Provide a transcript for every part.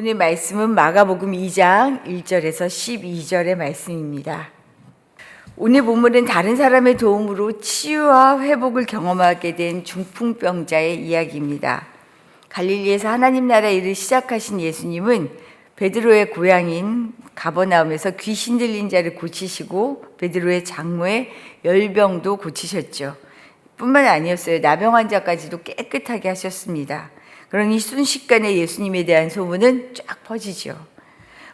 오늘 말씀은 마가복음 2장 1절에서 12절의 말씀입니다. 오늘 본문은 다른 사람의 도움으로 치유와 회복을 경험하게 된 중풍병자의 이야기입니다. 갈릴리에서 하나님 나라 일을 시작하신 예수님은 베드로의 고향인 가버나움에서 귀신 들린 자를 고치시고 베드로의 장모의 열병도 고치셨죠. 뿐만 아니었어요. 나병 환자까지도 깨끗하게 하셨습니다. 그러니 순식간에 예수님에 대한 소문은 쫙 퍼지죠.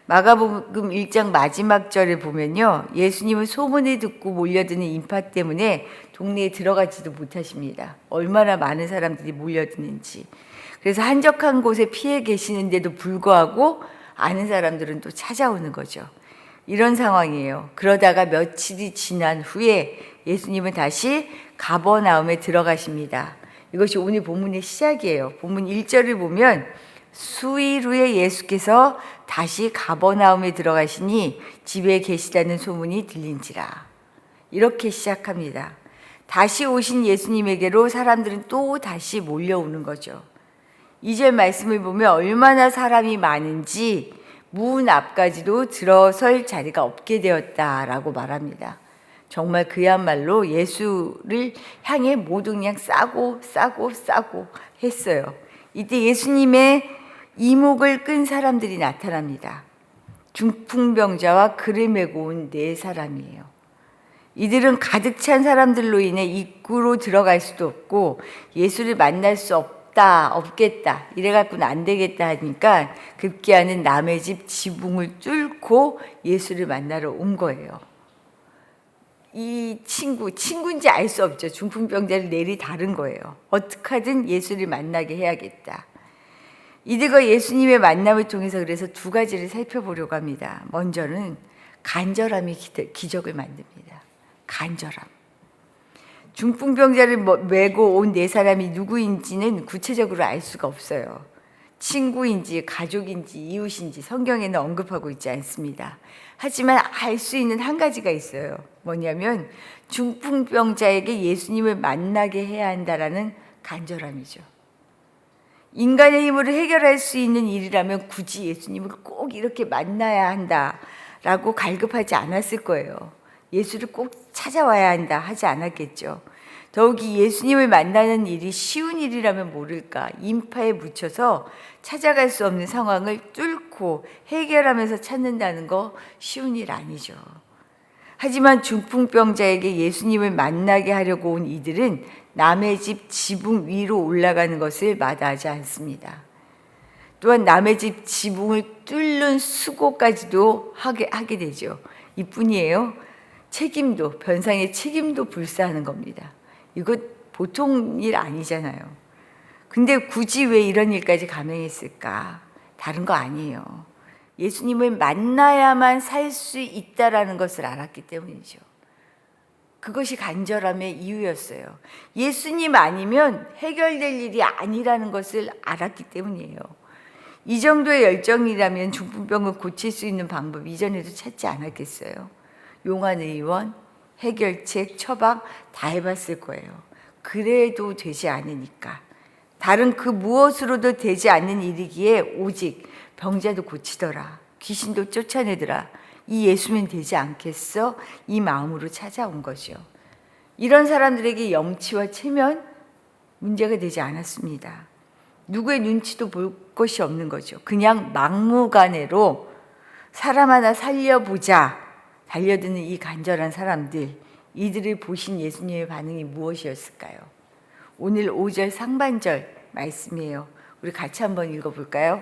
마가복음 1장 마지막 절을 보면요, 예수님은 소문을 듣고 몰려드는 인파 때문에 동네에 들어가지도 못하십니다. 얼마나 많은 사람들이 몰려드는지. 그래서 한적한 곳에 피해 계시는데도 불구하고 아는 사람들은 또 찾아오는 거죠. 이런 상황이에요. 그러다가 며칠이 지난 후에 예수님은 다시 가버나움에 들어가십니다. 이것이 오늘 본문의 시작이에요. 본문 1절을 보면 수일 후에 예수께서 다시 가버나움에 들어가시니 집에 계시다는 소문이 들린지라. 이렇게 시작합니다. 다시 오신 예수님에게로 사람들은 또 다시 몰려오는 거죠. 2절 말씀을 보면 얼마나 사람이 많은지 문 앞까지도 들어설 자리가 없게 되었다라고 말합니다. 정말 그야말로 예수를 향해 모두 그냥 싸고 했어요. 이때 예수님의 이목을 끈 사람들이 나타납니다. 중풍병자와 그를 메고 온 네 사람이에요. 이들은 가득 찬 사람들로 인해 입구로 들어갈 수도 없고 예수를 만날 수 없겠다 이래갖고는 안 되겠다 하니까 급기야는 남의 집 지붕을 뚫고 예수를 만나러 온 거예요. 이 친구인지 알 수 없죠. 중풍병자를 내리 다른 거예요. 어떻게 하든 예수를 만나게 해야겠다. 이들과 예수님의 만남을 통해서 그래서 두 가지를 살펴보려고 합니다. 먼저는 간절함이 기적을 만듭니다. 간절함. 중풍병자를 메고 온 네 사람이 누구인지는 구체적으로 알 수가 없어요. 친구인지 가족인지 이웃인지 성경에는 언급하고 있지 않습니다. 하지만 알 수 있는 한 가지가 있어요. 뭐냐면 중풍병자에게 예수님을 만나게 해야 한다라는 간절함이죠. 인간의 힘으로 해결할 수 있는 일이라면 굳이 예수님을 꼭 이렇게 만나야 한다라고 갈급하지 않았을 거예요. 예수를 꼭 찾아와야 한다 하지 않았겠죠. 더욱이 예수님을 만나는 일이 쉬운 일이라면 모를까, 인파에 묻혀서 찾아갈 수 없는 상황을 뚫고 해결하면서 찾는다는 거 쉬운 일 아니죠. 하지만 중풍병자에게 예수님을 만나게 하려고 온 이들은 남의 집 지붕 위로 올라가는 것을 마다하지 않습니다. 또한 남의 집 지붕을 뚫는 수고까지도 하게 되죠. 이뿐이에요. 변상의 책임도 불사하는 겁니다. 이거 보통 일 아니잖아요. 근데 굳이 왜 이런 일까지 감행했을까? 다른 거 아니에요. 예수님을 만나야만 살 수 있다라는 것을 알았기 때문이죠. 그것이 간절함의 이유였어요. 예수님 아니면 해결될 일이 아니라는 것을 알았기 때문이에요. 이 정도의 열정이라면 중풍병을 고칠 수 있는 방법 이전에도 찾지 않았겠어요. 용한의원, 해결책, 처방 다 해봤을 거예요. 그래도 되지 않으니까. 다른 그 무엇으로도 되지 않는 일이기에 오직 병자도 고치더라. 귀신도 쫓아내더라. 이 예수면 되지 않겠어? 이 마음으로 찾아온 거죠. 이런 사람들에게 염치와 체면 문제가 되지 않았습니다. 누구의 눈치도 볼 것이 없는 거죠. 그냥 막무가내로 사람 하나 살려보자 달려드는 이 간절한 사람들, 이들을 보신 예수님의 반응이 무엇이었을까요? 오늘 5절 상반절 말씀이에요. 우리 같이 한번 읽어볼까요?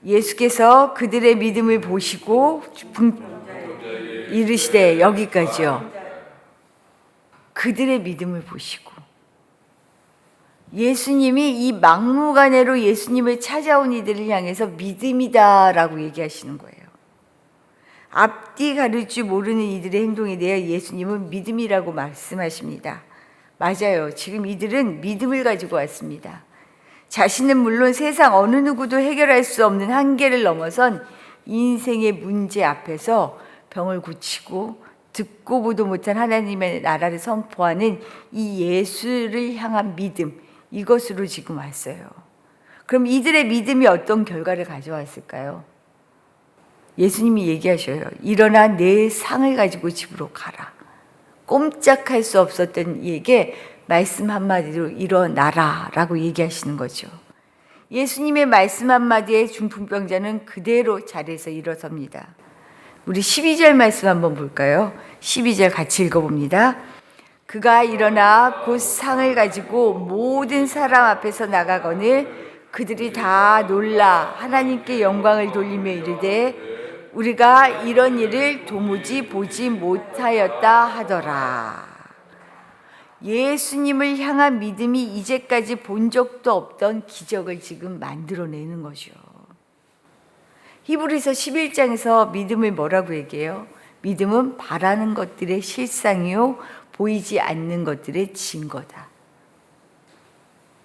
예수께서 그들의 믿음을 보시고 이르시되, 여기까지요. 그들의 믿음을 보시고, 예수님이 이 막무가내로 예수님을 찾아온 이들을 향해서 믿음이다라고 얘기하시는 거예요. 앞뒤 가릴 줄 모르는 이들의 행동에 대해 예수님은 믿음이라고 말씀하십니다. 맞아요. 지금 이들은 믿음을 가지고 왔습니다. 자신은 물론 세상 어느 누구도 해결할 수 없는 한계를 넘어선 인생의 문제 앞에서 병을 고치고 듣고 보도 못한 하나님의 나라를 선포하는 이 예수를 향한 믿음, 이것으로 지금 왔어요. 그럼 이들의 믿음이 어떤 결과를 가져왔을까요? 예수님이 얘기하셔요. 일어나 내 상을 가지고 집으로 가라. 꼼짝할 수 없었던 이에게 말씀 한마디로 일어나라 라고 얘기하시는 거죠. 예수님의 말씀 한마디에 중풍병자는 그대로 자리에서 일어섭니다. 우리 12절 말씀 한번 볼까요? 12절 같이 읽어봅니다. 그가 일어나 곧 상을 가지고 모든 사람 앞에서 나가거늘 그들이 다 놀라 하나님께 영광을 돌리며 이르되 우리가 이런 일을 도무지 보지 못하였다 하더라. 예수님을 향한 믿음이 이제까지 본 적도 없던 기적을 지금 만들어내는 거죠. 히브리서 11장에서 믿음을 뭐라고 얘기해요? 믿음은 바라는 것들의 실상이요 보이지 않는 것들의 증거다.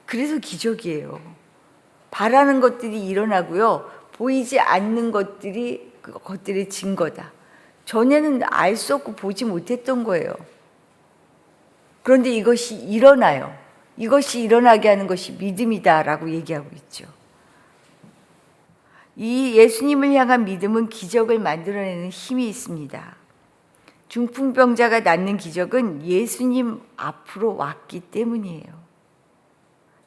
그래서 기적이에요. 바라는 것들이 일어나고요. 보이지 않는 것들의 증거다. 전에는 알 수 없고 보지 못했던 거예요. 그런데 이것이 일어나요. 이것이 일어나게 하는 것이 믿음이다라고 얘기하고 있죠. 이 예수님을 향한 믿음은 기적을 만들어내는 힘이 있습니다. 중풍병자가 낫는 기적은 예수님 앞으로 왔기 때문이에요.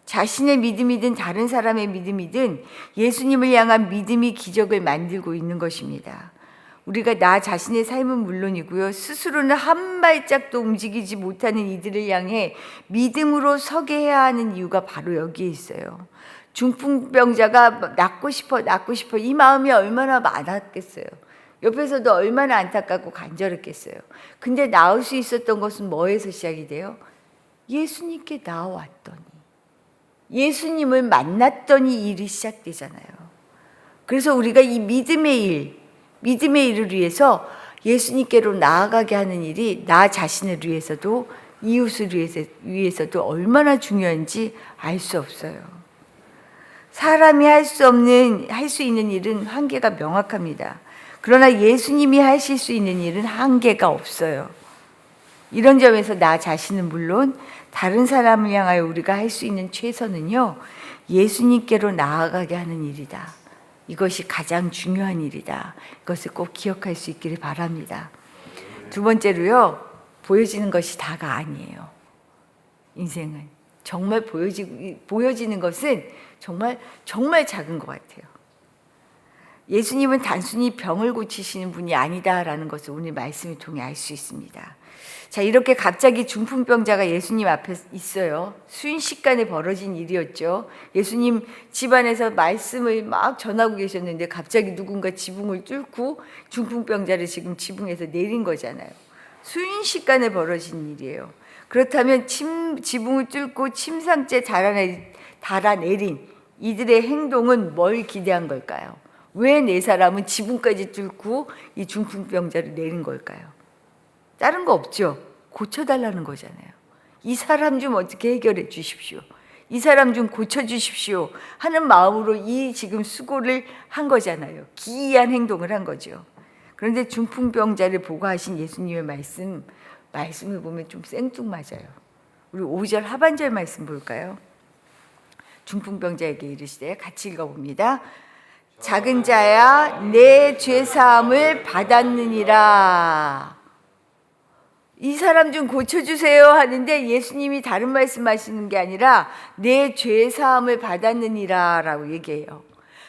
자신의 믿음이든 다른 사람의 믿음이든 예수님을 향한 믿음이 기적을 만들고 있는 것입니다. 우리가 나 자신의 삶은 물론이고요. 스스로는 한 발짝도 움직이지 못하는 이들을 향해 믿음으로 서게 해야 하는 이유가 바로 여기에 있어요. 중풍병자가 낫고 싶어 이 마음이 얼마나 많았겠어요. 옆에서도 얼마나 안타깝고 간절했겠어요. 근데 나을 수 있었던 것은 뭐에서 시작이 돼요? 예수님께 나왔더니, 예수님을 만났더니 일이 시작되잖아요. 그래서 우리가 이 믿음의 일을 위해서 예수님께로 나아가게 하는 일이 나 자신을 위해서도 이웃을 위해서도 얼마나 중요한지 알 수 없어요. 사람이 할 수 있는 일은 한계가 명확합니다. 그러나 예수님이 하실 수 있는 일은 한계가 없어요. 이런 점에서 나 자신은 물론 다른 사람을 향하여 우리가 할 수 있는 최선은요, 예수님께로 나아가게 하는 일이다. 이것이 가장 중요한 일이다. 이것을 꼭 기억할 수 있기를 바랍니다. 두 번째로요, 보여지는 것이 다가 아니에요. 인생은 정말 보여지는 것은 정말 작은 것 같아요. 예수님은 단순히 병을 고치시는 분이 아니다라는 것을 오늘 말씀을 통해 알 수 있습니다. 자, 이렇게 갑자기 중풍병자가 예수님 앞에 있어요. 순식간에 벌어진 일이었죠. 예수님 집안에서 말씀을 막 전하고 계셨는데 갑자기 누군가 지붕을 뚫고 중풍병자를 지금 지붕에서 내린 거잖아요. 순식간에 벌어진 일이에요. 그렇다면 지붕을 뚫고 침상째 달아내린 이들의 행동은 뭘 기대한 걸까요? 왜 네 사람은 지붕까지 뚫고 이 중풍병자를 내린 걸까요? 다른 거 없죠. 고쳐달라는 거잖아요. 이 사람 좀 어떻게 해결해 주십시오. 이 사람 좀 고쳐주십시오 하는 마음으로 이 지금 수고를 한 거잖아요. 기이한 행동을 한 거죠. 그런데 중풍병자를 보고 하신 예수님의 말씀을 보면 좀 생뚱맞아요. 우리 5절 하반절 말씀 볼까요? 중풍병자에게 이르시되 같이 읽어봅니다. 작은 자야 내 죄사함을 받았느니라. 이 사람 좀 고쳐주세요 하는데 예수님이 다른 말씀하시는 게 아니라 내 죄사함을 받았느니라 라고 얘기해요.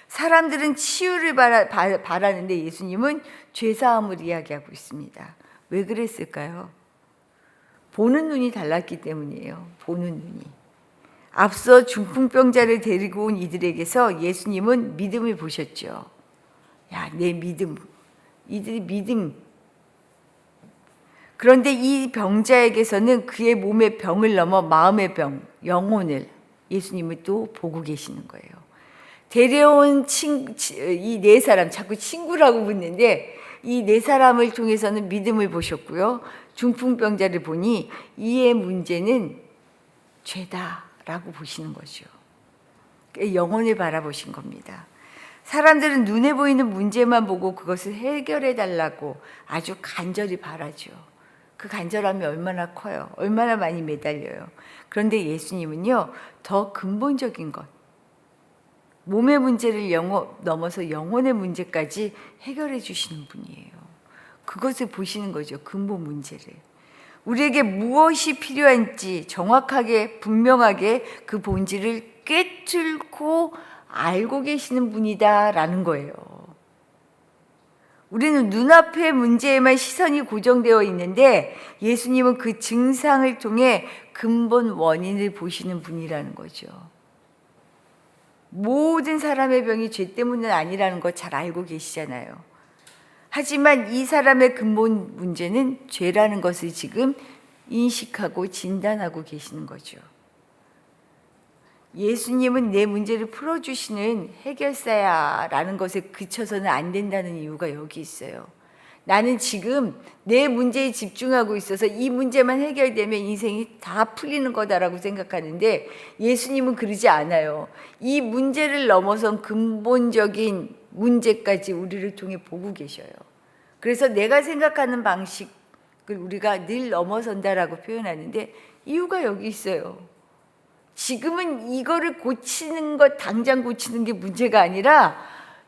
사람들은 치유를 바라는데 예수님은 죄사함을 이야기하고 있습니다. 왜 그랬을까요? 보는 눈이 달랐기 때문이에요. 보는 눈이. 앞서 중풍병자를 데리고 온 이들에게서 예수님은 믿음을 보셨죠. 야, 내 믿음. 이들이 믿음. 그런데 이 병자에게서는 그의 몸의 병을 넘어 마음의 병, 영혼을 예수님을 또 보고 계시는 거예요. 데려온 이 네 사람, 자꾸 친구라고 붙는데 이 네 사람을 통해서는 믿음을 보셨고요. 중풍병자를 보니 이의 문제는 죄다라고 보시는 거죠. 영혼을 바라보신 겁니다. 사람들은 눈에 보이는 문제만 보고 그것을 해결해 달라고 아주 간절히 바라죠. 그 간절함이 얼마나 커요. 얼마나 많이 매달려요. 그런데 예수님은요, 더 근본적인 것, 몸의 문제를 넘어서 영혼의 문제까지 해결해 주시는 분이에요. 그것을 보시는 거죠. 근본 문제를. 우리에게 무엇이 필요한지 정확하게 분명하게 그 본질을 꿰뚫고 알고 계시는 분이다라는 거예요. 우리는 눈앞의 문제에만 시선이 고정되어 있는데 예수님은 그 증상을 통해 근본 원인을 보시는 분이라는 거죠. 모든 사람의 병이 죄 때문은 아니라는 거 잘 알고 계시잖아요. 하지만 이 사람의 근본 문제는 죄라는 것을 지금 인식하고 진단하고 계시는 거죠. 예수님은 내 문제를 풀어주시는 해결사야라는 것에 그쳐서는 안 된다는 이유가 여기 있어요. 나는 지금 내 문제에 집중하고 있어서 이 문제만 해결되면 인생이 다 풀리는 거다라고 생각하는데 예수님은 그러지 않아요. 이 문제를 넘어선 근본적인 문제까지 우리를 통해 보고 계셔요. 그래서 내가 생각하는 방식을 우리가 늘 넘어선다라고 표현하는데 이유가 여기 있어요. 지금은 이거를 고치는 것, 당장 고치는 게 문제가 아니라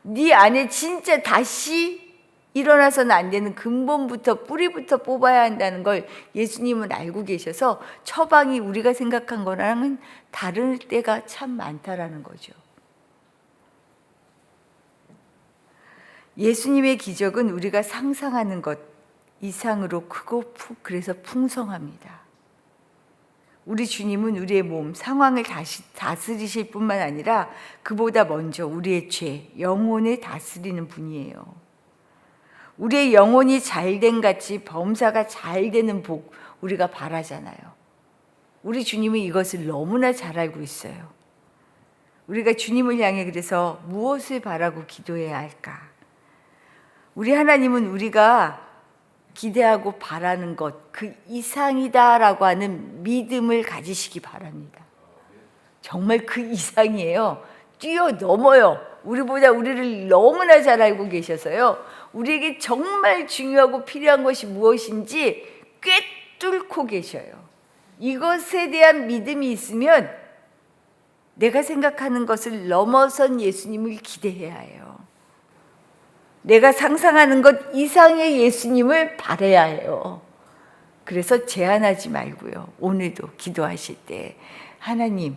네 안에 진짜 다시 일어나서는 안 되는 근본부터 뿌리부터 뽑아야 한다는 걸 예수님은 알고 계셔서 처방이 우리가 생각한 거랑은 다를 때가 참 많다라는 거죠. 예수님의 기적은 우리가 상상하는 것 이상으로 크고 그래서 풍성합니다. 우리 주님은 우리의 몸, 상황을 다스리실 뿐만 아니라 그보다 먼저 우리의 죄, 영혼을 다스리는 분이에요. 우리의 영혼이 잘된 같이 범사가 잘 되는 복 우리가 바라잖아요. 우리 주님은 이것을 너무나 잘 알고 있어요. 우리가 주님을 향해 그래서 무엇을 바라고 기도해야 할까? 우리 하나님은 우리가 기대하고 바라는 것, 그 이상이다라고 하는 믿음을 가지시기 바랍니다. 정말 그 이상이에요. 뛰어넘어요. 우리보다 우리를 너무나 잘 알고 계셔서요. 우리에게 정말 중요하고 필요한 것이 무엇인지 꿰뚫고 계셔요. 이것에 대한 믿음이 있으면 내가 생각하는 것을 넘어선 예수님을 기대해야 해요. 내가 상상하는 것 이상의 예수님을 바라야 해요. 그래서 제한하지 말고요. 오늘도 기도하실 때 하나님,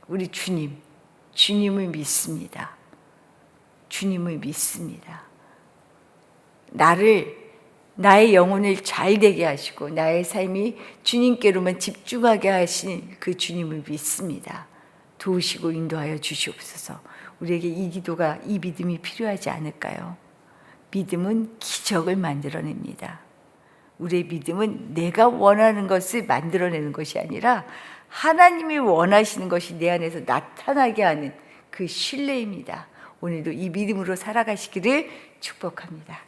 우리 주님을 믿습니다. 주님을 믿습니다. 나의 영혼을 잘 되게 하시고 나의 삶이 주님께로만 집중하게 하신 그 주님을 믿습니다. 도우시고 인도하여 주시옵소서. 우리에게 이 믿음이 필요하지 않을까요? 믿음은 기적을 만들어냅니다. 우리의 믿음은 내가 원하는 것을 만들어내는 것이 아니라 하나님이 원하시는 것이 내 안에서 나타나게 하는 그 신뢰입니다. 오늘도 이 믿음으로 살아가시기를 축복합니다.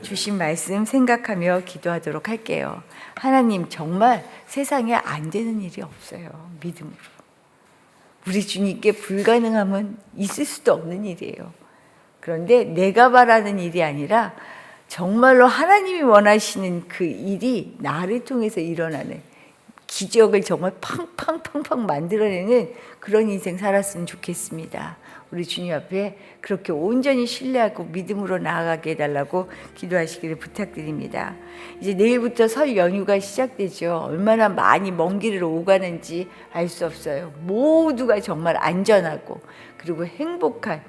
주신 말씀 생각하며 기도하도록 할게요. 하나님, 정말 세상에 안 되는 일이 없어요. 믿음으로. 우리 주님께 불가능함은 있을 수도 없는 일이에요. 그런데 내가 바라는 일이 아니라 정말로 하나님이 원하시는 그 일이 나를 통해서 일어나는 기적을 정말 팡팡팡팡 만들어내는 그런 인생 살았으면 좋겠습니다. 우리 주님 앞에 그렇게 온전히 신뢰하고 믿음으로 나아가게 해달라고 기도하시기를 부탁드립니다. 이제 내일부터 설 연휴가 시작되죠. 얼마나 많이 먼 길을 오가는지 알 수 없어요. 모두가 정말 안전하고 그리고 행복한,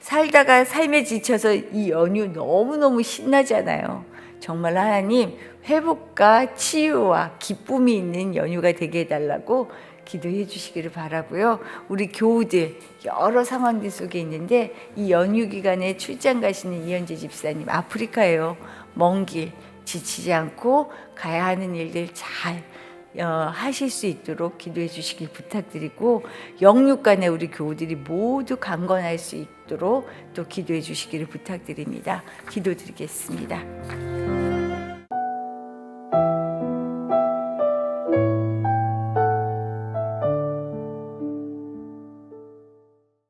살다가 삶에 지쳐서 이 연휴 너무너무 신나잖아요. 정말 하나님 회복과 치유와 기쁨이 있는 연휴가 되게 해달라고 기도해 주시기를 바라고요. 우리 교우들 여러 상황들 속에 있는데 이 연휴 기간에 출장 가시는 이현재 집사님, 아프리카예요. 먼 길 지치지 않고 가야 하는 일들 잘 하실 수 있도록 기도해 주시길 부탁드리고, 영육간에 우리 교우들이 모두 강건할 수 있도록 또 기도해 주시기를 부탁드립니다. 기도드리겠습니다.